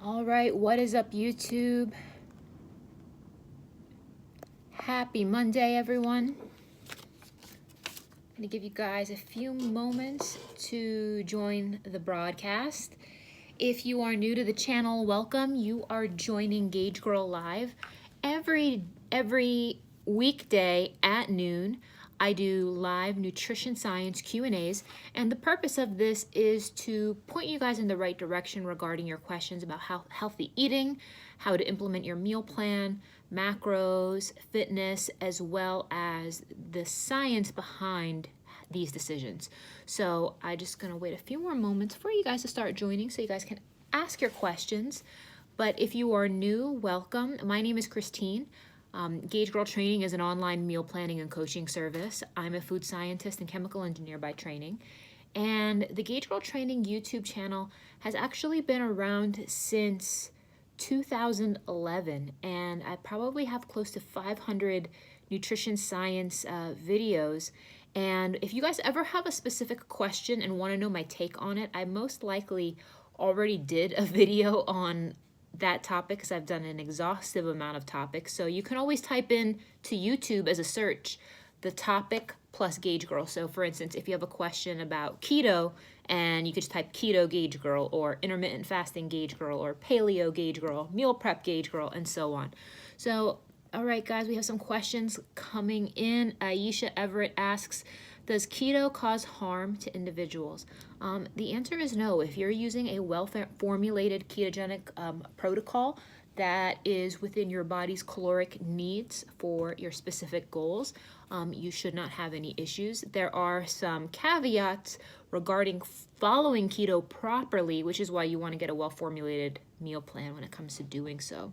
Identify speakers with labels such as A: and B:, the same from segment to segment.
A: All right, what is up, YouTube? Happy Monday, everyone. I'm going to give you guys a few moments to join the broadcast. If you are new to the channel, welcome. You are joining Gauge Girl Live every weekday at noon. I do live nutrition science Q&As, and the purpose of this is to point you guys in the right direction regarding your questions about healthy eating, how to implement your meal plan, macros, fitness, as well as the science behind these decisions. So I'm just gonna wait a few more moments for you guys to start joining so you guys can ask your questions. But if you are new, welcome. My name is Christine. Gauge Girl Training is an online meal planning and coaching service. I'm a food scientist and chemical engineer by training. And the Gauge Girl Training YouTube channel has actually been around since 2011, and I probably have close to 500 nutrition science videos. And if you guys ever have a specific question and want to know my take on it, I most likely already did a video on that topic because I've done an exhaustive amount of topics. So you can always type in to YouTube as a search the topic plus Gauge Girl. So for instance, if you have a question about keto, and you could just type keto Gauge Girl or intermittent fasting Gauge Girl or paleo Gauge Girl, meal prep Gauge Girl, and so on. So, all right, guys, we have some questions coming in. Aisha Everett asks, does keto cause harm to individuals? The answer is no. If you're using a well-formulated ketogenic protocol that is within your body's caloric needs for your specific goals, you should not have any issues. There are some caveats regarding following keto properly, which is why you want to get a well-formulated meal plan when it comes to doing so.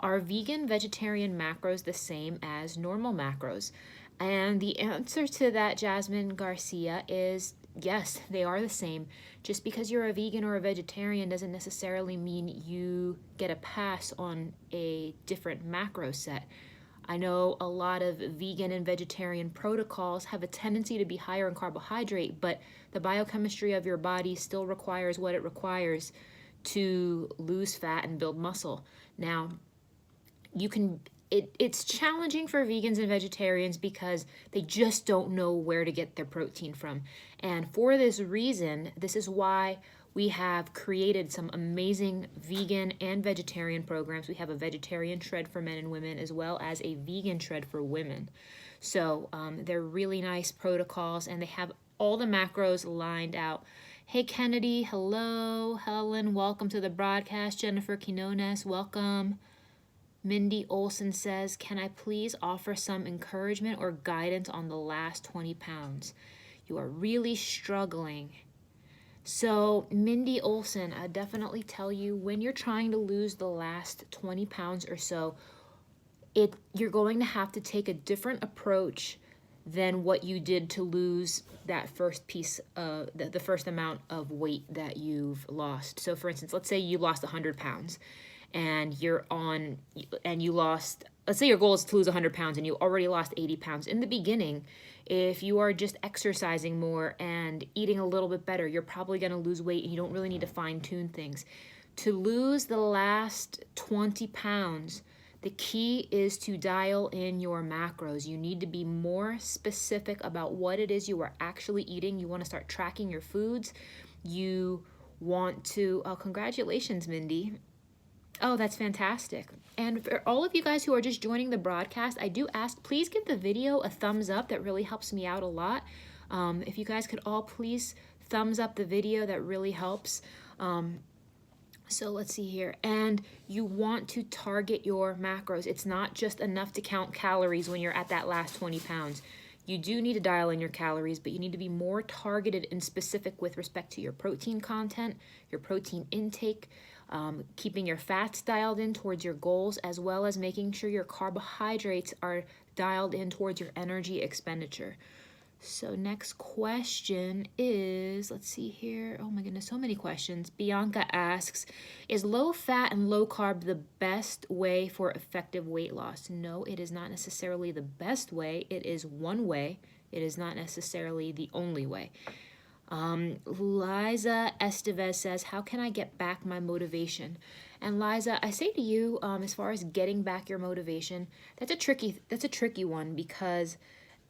A: Are vegan, vegetarian macros the same as normal macros? And the answer to that, Jasmine Garcia, is yes, they are the same. Just because you're a vegan or a vegetarian doesn't necessarily mean you get a pass on a different macro set. I know a lot of vegan and vegetarian protocols have a tendency to be higher in carbohydrate, but the biochemistry of your body still requires what it requires to lose fat and build muscle. Now, it's challenging for vegans and vegetarians because they just don't know where to get their protein from. And for this reason, this is why we have created some amazing vegan and vegetarian programs. We have a vegetarian shred for men and women as well as a vegan shred for women. So they're really nice protocols, and they have all the macros lined out. Hey, Kennedy, hello. Helen, welcome to the broadcast. Jennifer Quinones, welcome. Mindy Olson says, can I please offer some encouragement or guidance on the last 20 pounds? You are really struggling. So, Mindy Olson, I definitely tell you, when you're trying to lose the last 20 pounds or so, you're going to have to take a different approach than what you did to lose that first piece of the first amount of weight that you've lost. So, for instance, let's say you lost 100 pounds. And you lost, let's say your goal is to lose 100 pounds and you already lost 80 pounds. In the beginning, if you are just exercising more and eating a little bit better, you're probably going to lose weight and you don't really need to fine tune things. To lose the last 20 pounds, the key is to dial in your macros. You need to be more specific about what it is you are actually eating. You want to start tracking your foods. You want to, congratulations, Mindy. Oh, that's fantastic. And for all of you guys who are just joining the broadcast, I do ask, please give the video a thumbs up. That really helps me out a lot. If you guys could all please thumbs up the video, that really helps. So let's see here. And you want to target your macros. It's not just enough to count calories when you're at that last 20 pounds. You do need to dial in your calories, but you need to be more targeted and specific with respect to your protein content, your protein intake, keeping your fats dialed in towards your goals, as well as making sure your carbohydrates are dialed in towards your energy expenditure. So next question is, let's see here. Oh my goodness, so many questions. Bianca asks, is low fat and low carb the best way for effective weight loss? No, it is not necessarily the best way. It is one way. It is not necessarily the only way. Liza Estevez says, how can I get back my motivation? And Liza, I say to you, as far as getting back your motivation, that's a tricky one, because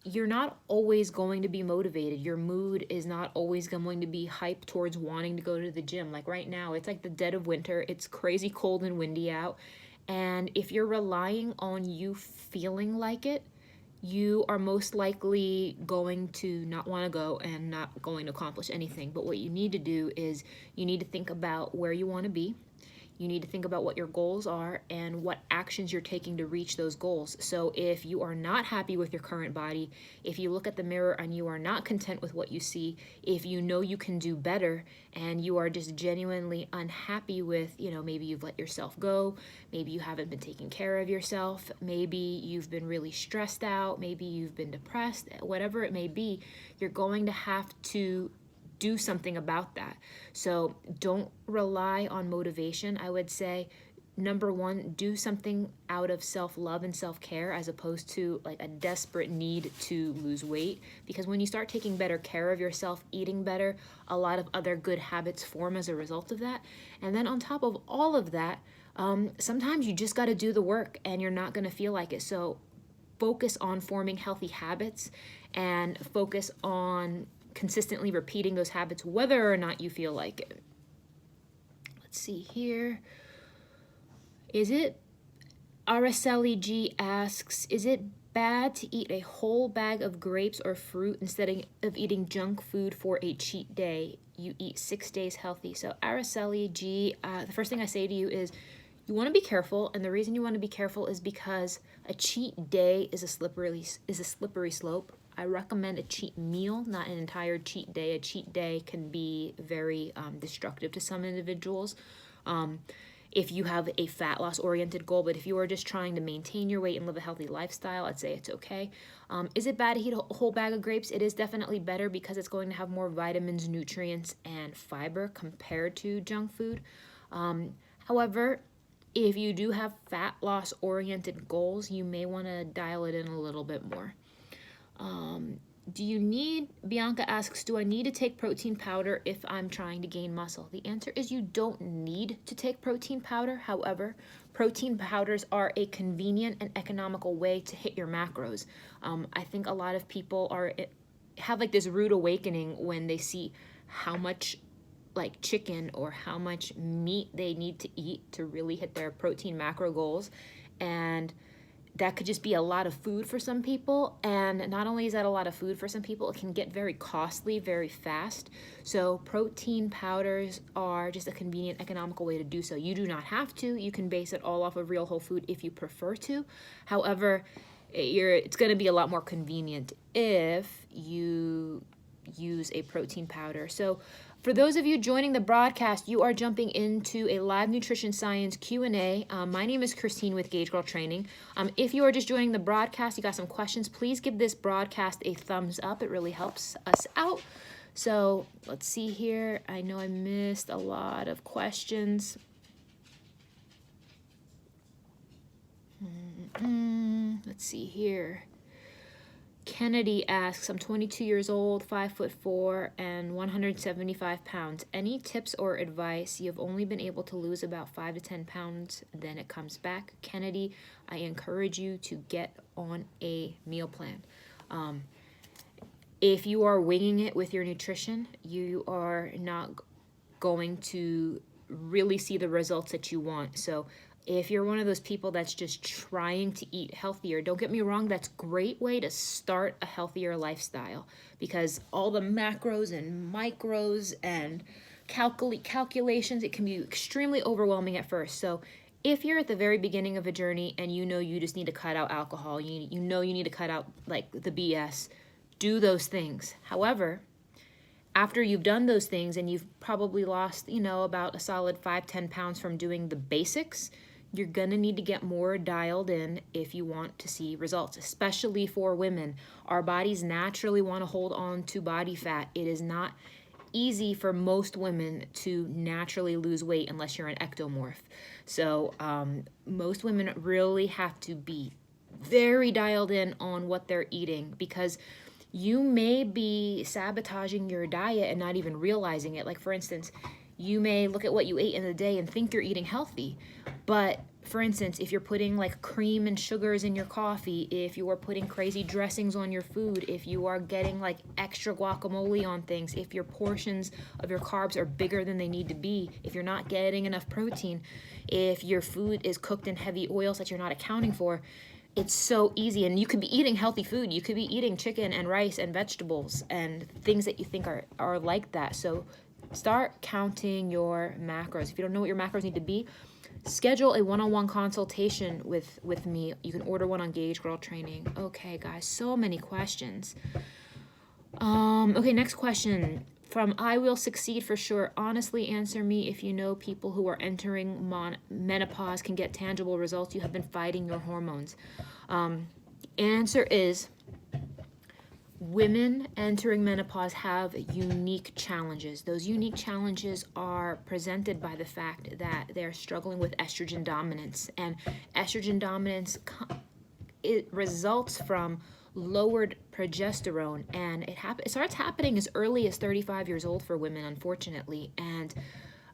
A: you're not always going to be motivated. Your mood is not always going to be hyped towards wanting to go to the gym. Like right now, it's like the dead of winter. It's crazy cold and windy out. And if you're relying on you feeling like it, you are most likely going to not want to go and not going to accomplish anything. But what you need to do is you need to think about where you want to be. You need to think about what your goals are and what actions you're taking to reach those goals. So if you are not happy with your current body, if you look at the mirror and you are not content with what you see, if you know you can do better and you are just genuinely unhappy with, maybe you've let yourself go, maybe you haven't been taking care of yourself, maybe you've been really stressed out, maybe you've been depressed, whatever it may be, you're going to have to do something about that. So don't rely on motivation. I would say, number one, do something out of self-love and self-care as opposed to like a desperate need to lose weight. Because when you start taking better care of yourself, eating better, a lot of other good habits form as a result of that. And then on top of all of that, sometimes you just got to do the work and you're not going to feel like it. So focus on forming healthy habits and focus on consistently repeating those habits, whether or not you feel like it. Let's see here. Araceli G asks, is it bad to eat a whole bag of grapes or fruit instead of eating junk food for a cheat day? You eat 6 days healthy. So Araceli G, the first thing I say to you is you want to be careful, and the reason you want to be careful is because a cheat day is a slippery slope. I recommend a cheat meal, not an entire cheat day. A cheat day can be very destructive to some individuals if you have a fat loss oriented goal. But if you are just trying to maintain your weight and live a healthy lifestyle, I'd say it's okay. Is it bad to eat a whole bag of grapes? It is definitely better because it's going to have more vitamins, nutrients, and fiber compared to junk food. However, if you do have fat loss oriented goals, you may want to dial it in a little bit more. Bianca asks, do I need to take protein powder if I'm trying to gain muscle? The answer is you don't need to take protein powder. However, protein powders are a convenient and economical way to hit your macros. I think a lot of people have like this rude awakening when they see how much like chicken or how much meat they need to eat to really hit their protein macro goals. And that could just be a lot of food for some people. And not only is that a lot of food for some people, it can get very costly very fast. So protein powders are just a convenient, economical way to do so. You do not have to. You can base it all off of real whole food if you prefer to. However, it's going to be a lot more convenient if you use a protein powder. So for those of you joining the broadcast, you are jumping into a live nutrition science Q&A. My name is Christine with Gauge Girl Training. If you are just joining the broadcast, you got some questions, please give this broadcast a thumbs up. It really helps us out. So let's see here. I know I missed a lot of questions. Let's see here. Kennedy asks, I'm 22 years old, 5'4", and 175 pounds. Any tips or advice? You've only been able to lose about 5 to 10 pounds, then it comes back. Kennedy, I encourage you to get on a meal plan. If you are winging it with your nutrition, you are not going to really see the results that you want. So if you're one of those people that's just trying to eat healthier, don't get me wrong, that's a great way to start a healthier lifestyle, because all the macros and micros and calculations, it can be extremely overwhelming at first. So if you're at the very beginning of a journey and you know you just need to cut out alcohol, you know you need to cut out like the BS, do those things. However, after you've done those things and you've probably lost, about a solid 5-10 pounds from doing the basics, you're going to need to get more dialed in if you want to see results, especially for women. Our bodies naturally want to hold on to body fat. It is not easy for most women to naturally lose weight unless you're an ectomorph. So most women really have to be very dialed in on what they're eating, because you may be sabotaging your diet and not even realizing it. Like, for instance, you may look at what you ate in the day and think you're eating healthy. But for instance, if you're putting like cream and sugars in your coffee, if you are putting crazy dressings on your food, if you are getting like extra guacamole on things, if your portions of your carbs are bigger than they need to be, if you're not getting enough protein, if your food is cooked in heavy oils that you're not accounting for, it's so easy. And you could be eating healthy food. You could be eating chicken and rice and vegetables and things that you think are like that. So start counting your macros. If you don't know what your macros need to be, schedule a one-on-one consultation with me. You can order one on Gauge Girl Training. Okay, guys, so many questions. Okay, next question from I Will Succeed for Sure. Honestly, answer me if you know people who are entering menopause can get tangible results. You have been fighting your hormones. Answer is women entering menopause have unique challenges. Those unique challenges are presented by the fact that they're struggling with estrogen dominance. And estrogen dominance, it results from lowered progesterone, and it starts happening as early as 35 years old for women, unfortunately. And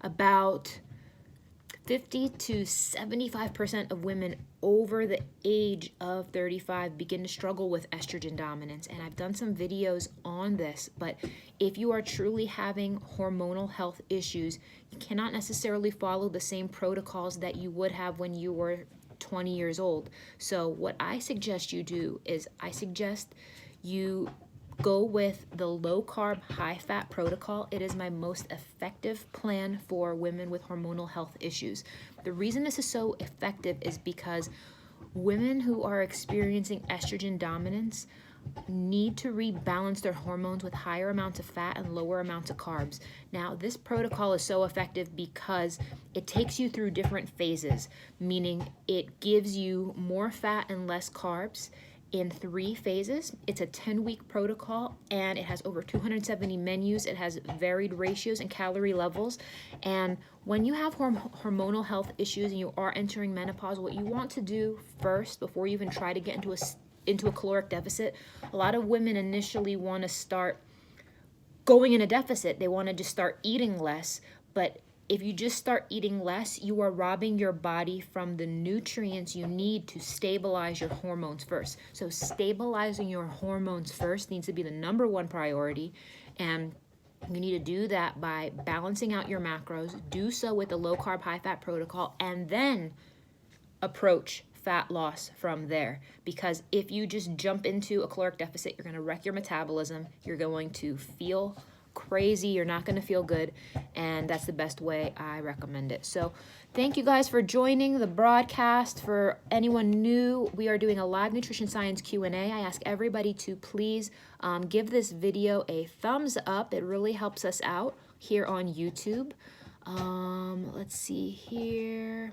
A: about 50 to 75% of women over the age of 35 begin to struggle with estrogen dominance. And I've done some videos on this, but if you are truly having hormonal health issues, you cannot necessarily follow the same protocols that you would have when you were 20 years old. So what I suggest you do is I suggest you go with the low carb, high fat protocol. It is my most effective plan for women with hormonal health issues. The reason this is so effective is because women who are experiencing estrogen dominance need to rebalance their hormones with higher amounts of fat and lower amounts of carbs. Now, this protocol is so effective because it takes you through different phases, meaning it gives you more fat and less carbs in 3 phases. It's a 10-week protocol, and it has over 270 menus. It has varied ratios and calorie levels. And when you have hormonal health issues and you are entering menopause, what you want to do first, before you even try to get into a caloric deficit, a lot of women initially want to start going in a deficit. They want to just start eating less. But if you just start eating less, you are robbing your body from the nutrients you need to stabilize your hormones first. So stabilizing your hormones first needs to be the number one priority. And you need to do that by balancing out your macros. Do so with the low carb, high fat protocol, and then approach fat loss from there. Because if you just jump into a caloric deficit, you're going to wreck your metabolism. You're going to feel crazy. You're not going to feel good. And that's the best way I recommend it. So thank you guys for joining the broadcast. For anyone new, we are doing a live nutrition science Q&A. I ask everybody to please give this video a thumbs up. It really helps us out here on YouTube. Let's see here.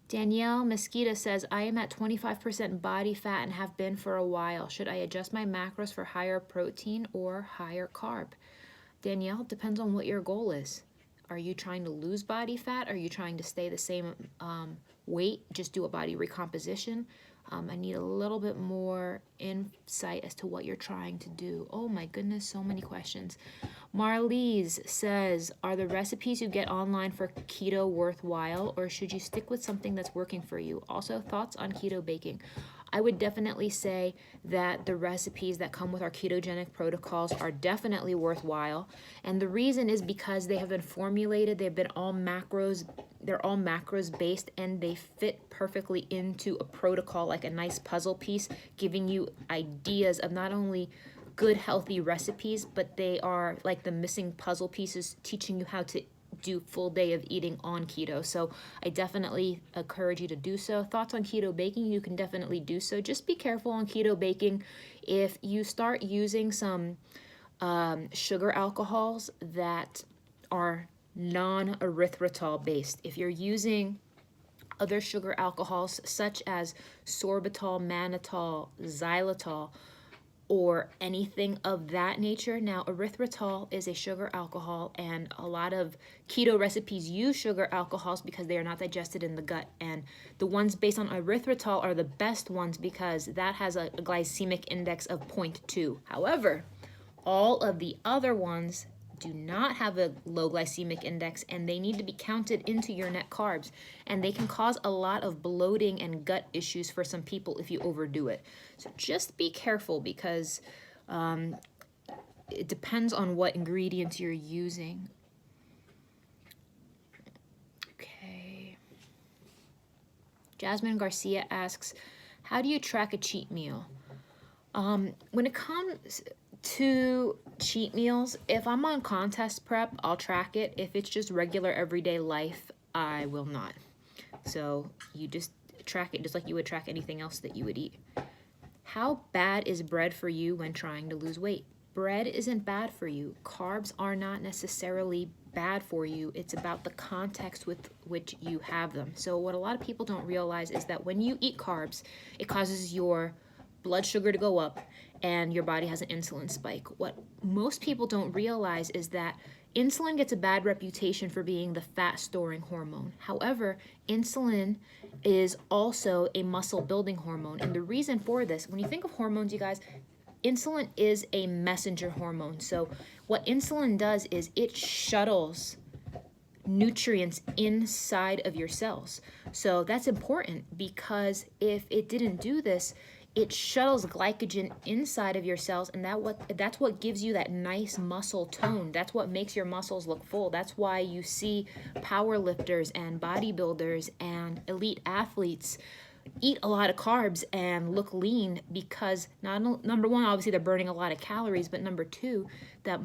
A: Danielle Mosquito says, I am at 25% body fat and have been for a while. Should I adjust my macros for higher protein or higher carb? Danielle, depends on what your goal is. Are you trying to lose body fat? Are you trying to stay the same weight? Just do a body recomposition? I need a little bit more insight as to what you're trying to do. Oh my goodness, so many questions. Marlise says, are the recipes you get online for keto worthwhile, or should you stick with something that's working for you? Also, thoughts on keto baking. I would definitely say that the recipes that come with our ketogenic protocols are definitely worthwhile. And the reason is because they have been formulated, they've been all macros, they're all macros based, and they fit perfectly into a protocol like a nice puzzle piece, giving you ideas of not only good healthy recipes, but they are like the missing puzzle pieces, teaching you how to do full day of eating on keto. So I definitely encourage you to do so. Thoughts on keto baking? You can definitely do so. Just be careful on keto baking. If you start using some sugar alcohols that are non-erythritol based, if you're using other sugar alcohols such as sorbitol, mannitol, xylitol, or anything of that nature. Now, erythritol is a sugar alcohol, and a lot of keto recipes use sugar alcohols because they are not digested in the gut. And the ones based on erythritol are the best ones because that has a glycemic index of 0.2. However, all of the other ones do not have a low glycemic index, and they need to be counted into your net carbs, and they can cause a lot of bloating and gut issues for some people if you overdo it. So just be careful because it depends on what ingredients you're using. Okay. Jasmine Garcia asks, how do you track a cheat meal? When it comes to cheat meals, if I'm on contest prep, I'll track it. If it's just regular everyday life, I will not. So you just track it just like you would track anything else that you would eat. How bad is bread for you when trying to lose weight? Bread isn't bad for you. Carbs are not necessarily bad for you. It's about the context with which you have them. So what a lot of people don't realize is that when you eat carbs, it causes your blood sugar to go up and your body has an insulin spike. What most people don't realize is that insulin gets a bad reputation for being the fat storing hormone. However, insulin is also a muscle building hormone. And the reason for this, when you think of hormones, you guys, insulin is a messenger hormone. So what insulin does is it shuttles nutrients inside of your cells. So that's important because if it didn't do this, it shuttles glycogen inside of your cells, and that's what gives you that nice muscle tone. That's what makes your muscles look full. That's why you see power lifters and bodybuilders and elite athletes eat a lot of carbs and look lean, because number one, obviously they're burning a lot of calories, but number two, that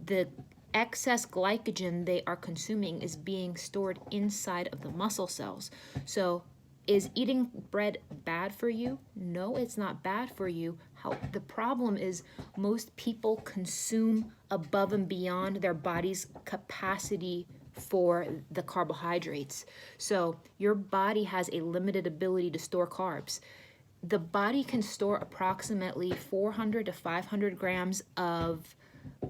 A: the excess glycogen they are consuming is being stored inside of the muscle cells. So is eating bread bad for you? No, it's not bad for you. The problem is most people consume above and beyond their body's capacity for the carbohydrates. So your body has a limited ability to store carbs. The body can store approximately 400 to 500 grams of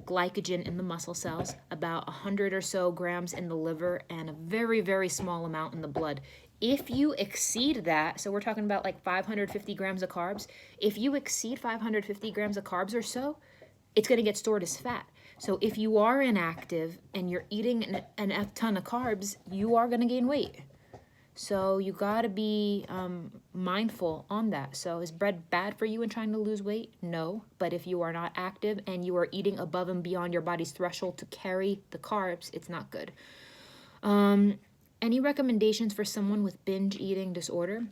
A: glycogen in the muscle cells, about 100 or so grams in the liver, and a very, very small amount in the blood. If you exceed that, so we're talking about like 550 grams of carbs, if you exceed 550 grams of carbs or so, it's going to get stored as fat. So if you are inactive and you're eating an F ton of carbs, you are going to gain weight. So you got to be mindful on that. So is bread bad for you in trying to lose weight? No. But if you are not active and you are eating above and beyond your body's threshold to carry the carbs, it's not good. Any recommendations for someone with binge eating disorder?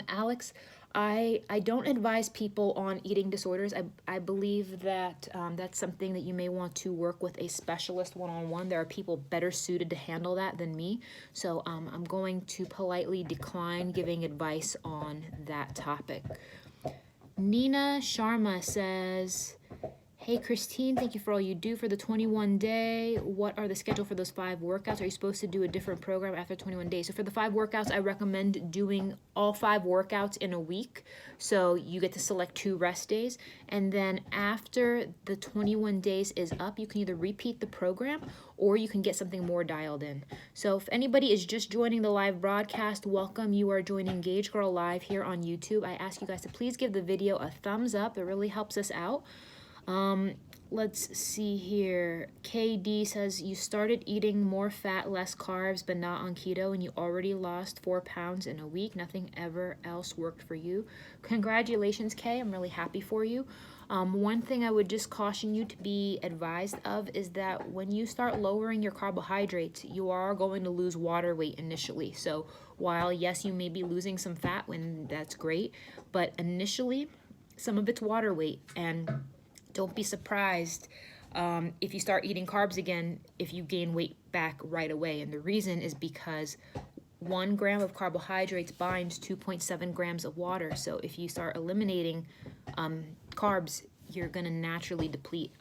A: Alex, I don't advise people on eating disorders. I believe that that's something that you may want to work with a specialist one-on-one. There are people better suited to handle that than me. So I'm going to politely decline giving advice on that topic. Nina Sharma says, hey, Christine, thank you for all you do for the 21 day. What are the schedule for those 5 workouts? Are you supposed to do a different program after 21 days? So for the 5 workouts, I recommend doing all 5 workouts in a week. So you get to select 2 rest days. And then after the 21 days is up, you can either repeat the program or you can get something more dialed in. So if anybody is just joining the live broadcast, welcome. You are joining Gage Girl Live here on YouTube. I ask you guys to please give the video a thumbs up. It really helps us out. Let's see here. KD says you started eating more fat, less carbs, but not on keto, and you already lost 4 pounds in a week. Nothing ever else worked for you. Congratulations, Kay. I'm really happy for you. One thing I would just caution you to be advised of is that when you start lowering your carbohydrates, you are going to lose water weight initially. So while, yes, you may be losing some fat when that's great, but initially some of it's water weight, and don't be surprised if you start eating carbs again, if you gain weight back right away. And the reason is because 1 gram of carbohydrates binds 2.7 grams of water. So if you start eliminating carbs, you're going to naturally deplete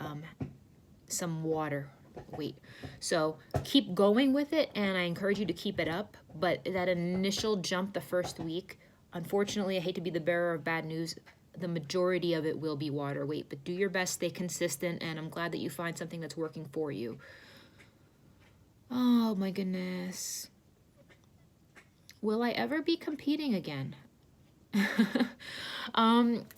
A: some water weight. So keep going with it, and I encourage you to keep it up. But that initial jump the first week, unfortunately, I hate to be the bearer of bad news, the majority of it will be water weight. But do your best, stay consistent, and I'm glad that you find something that's working for you. Oh my goodness. Will I ever be competing again?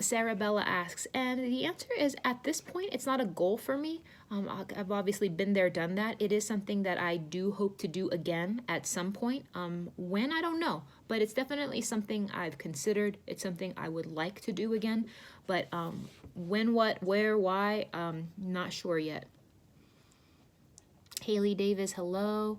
A: Sarah Bella asks, and the answer is, at this point, it's not a goal for me. I've obviously been there, done that. It is something that I do hope to do again at some point. When, I don't know, but it's definitely something I've considered. It's something I would like to do again, but when, what, where, why, not sure yet. Haley Davis, hello.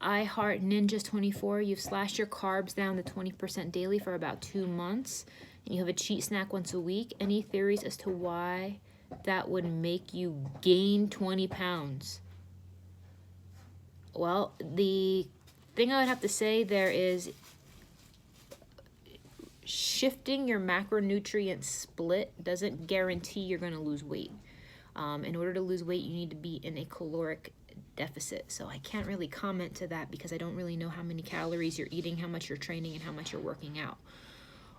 A: I Heart Ninjas 24, you've slashed your carbs down to 20% daily for about 2 months, and you have a cheat snack once a week. Any theories as to why that would make you gain 20 pounds? Well, the thing I would have to say there is shifting your macronutrient split doesn't guarantee you're going to lose weight. In order to lose weight, you need to be in a caloric deficit. So I can't really comment to that because I don't really know how many calories you're eating, how much you're training, and how much you're working out.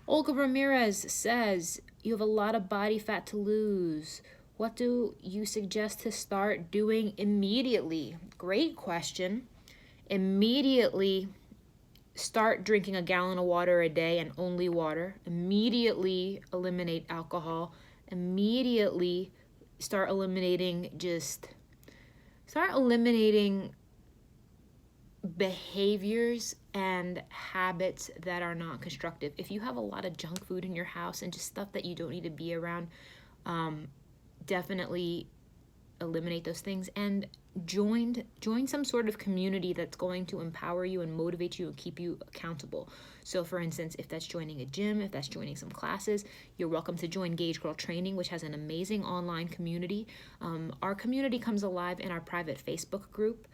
A: Olga Ramirez says, you have a lot of body fat to lose. What do you suggest to start doing immediately? Great question. Immediately start drinking a gallon of water a day and only water. Immediately eliminate alcohol. Immediately start eliminating behaviors and habits that are not constructive. If you have a lot of junk food in your house and just stuff that you don't need to be around, definitely eliminate those things and join some sort of community that's going to empower you and motivate you and keep you accountable. So for instance, if that's joining a gym, if that's joining some classes, you're welcome to join Gauge Girl Training, which has an amazing online community. Our community comes alive in our private Facebook group.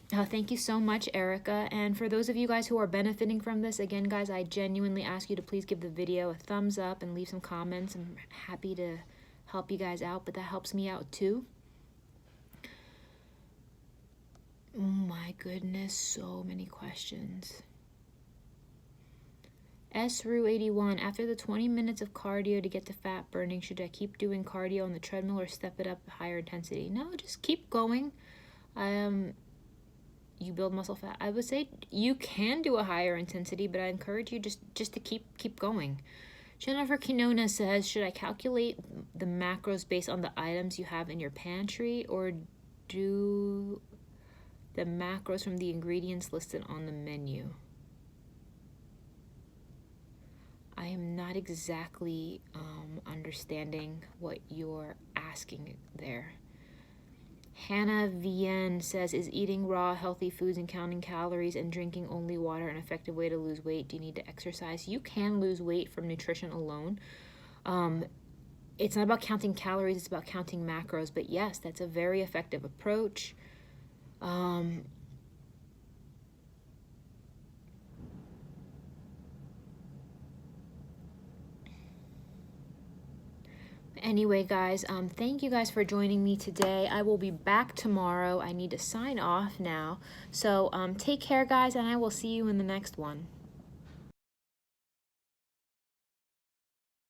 A: Thank you so much, Erica. And for those of you guys who are benefiting from this, again, guys, I genuinely ask you to please give the video a thumbs up and leave some comments. I'm happy to help you guys out, but that helps me out too. Oh my goodness, so many questions. SRU81, after the 20 minutes of cardio to get to fat burning, should I keep doing cardio on the treadmill or step it up higher intensity? No, just keep going. You build muscle fat. I would say you can do a higher intensity, but I encourage you just to keep going. Jennifer Quinona says, should I calculate the macros based on the items you have in your pantry, or do the macros from the ingredients listed on the menu? I am not exactly understanding what you're asking there. Hannah VN says, is eating raw, healthy foods and counting calories and drinking only water an effective way to lose weight? Do you need to exercise? You can lose weight from nutrition alone. It's not about counting calories, it's about counting macros. But yes, that's a very effective approach. Anyway, guys, thank you guys for joining me today. I will be back tomorrow. I need to sign off now. So take care, guys, and I will see you in the next one.